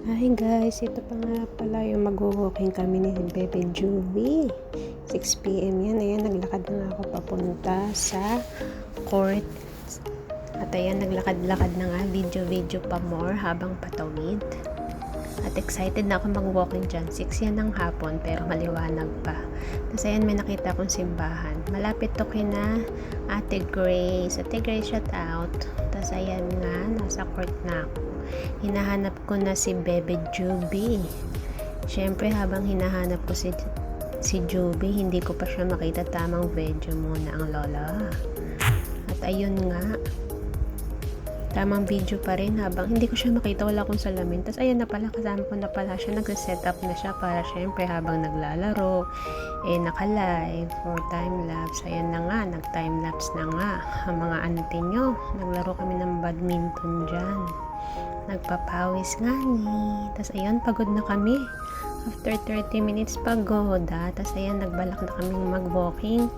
Hi guys, ito pa nga pala yung mag-walking kami ni Bebe Juby. 6 PM yan. Ayan, naglakad na ako papunta sa court. At ayan, naglakad-lakad na nga, video-video pa more habang patawid. At excited na ako mag-walking dyan. 6 yan ng hapon pero maliwanag pa. Tapos ayan, may nakita akong simbahan. Malapit to kina Ate Grace. Ate Grace, shout out. Tapos ayan nga, nasa court na ako. Hinahanap ko na si Bebe Juby. Syempre habang hinahanap ko si Juby, hindi ko pa siya makita. Tamang video muna ang lola. At ayun nga, tamang video pa rin habang hindi ko siya makita, wala akong salamin. Tapos ayun na pala, kasama ko na pala siya, nag-set up na siya para syempre habang naglalaro naka-live for time-lapse. Ayan na nga, nag-time-lapse na nga ang mga auntie nyo. Naglaro kami ng badminton dyan, nagpapawis nga ni. Tapos ayun, pagod na kami after 30 minutes pagod. Tapos ayun, nagbalak na kaming mag-walking,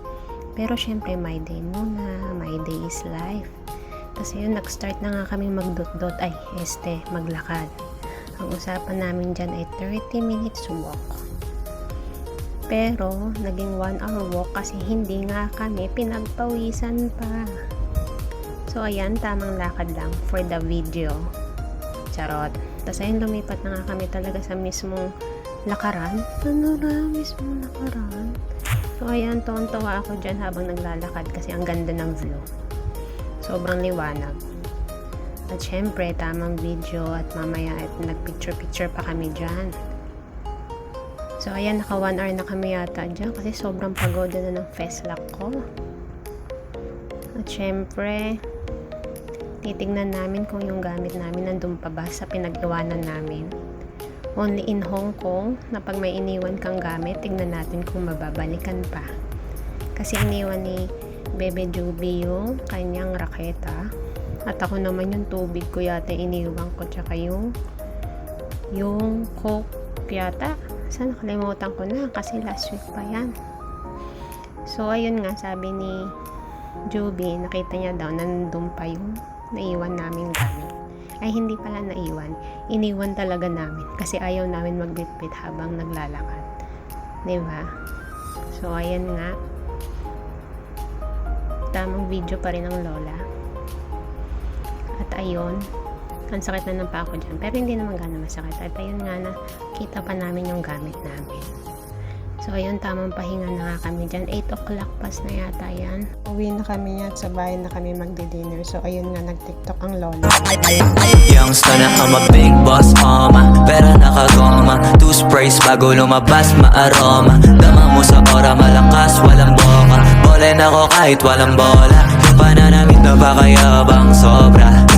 pero syempre my day muna, my day is life. Tapos yun, nag-start na nga kaming magdot-dot, maglakad. Ang usapan namin dyan ay 30 minutes walk. Pero, naging 1 hour walk kasi hindi nga kami pinagpawisan pa. So, ayan, tamang lakad lang for the video. Charot. Tapos ayun, lumipat na nga kami talaga sa mismong lakaran. Ano na, mismong lakaran? So, ayan, tuwan-tuwa ako dyan habang naglalakad kasi ang ganda ng view. Sobrang liwanag. At syempre, tamang video at mamaya at nagpicture-picture pa kami dyan. So, ayan, naka 1 hour na kami yata dyan kasi sobrang pagod na ng festlock ko. At syempre, titignan namin kung yung gamit namin nandun pa ba sa pinag-iwanan namin. Only in Hong Kong, na pag may iniwan kang gamit, tignan natin kung mababalikan pa. Kasi iniwan ni Bebe Juby yung kanyang raketa. At ako naman yung tubig ko yata iniwan ko, tsaka yung coke yata. Sana nakalimutan ko na kasi last week pa yan. So ayun nga, sabi ni Juby, nakita niya daw nandun pa yung naiwan namin gamit. Ay hindi pala naiwan, iniwan talaga namin kasi ayaw namin magbitbit habang naglalakad, diba? So ayan nga, tamang video pa rin ng lola. At ayun, ang sakit na ng pako dyan, pero hindi naman gano'n masakit. At ayun nga, nakita pa namin yung gamit namin. So ayun, tamang pahinga na nga kami dyan. 8 o'clock pas na yata yan. Uwi na kami at sa bahay na kami magdi-dinner. So ayun nga, nag-tiktok ang lola. Youngster na I'm a big boss, pera nakagoma. 2 sprays bago lumabas, maaroma. Dama mo sa ora, malakas, walang boka. Bolen ako kahit walang bola. Yung pananamit na pakayabang sobra.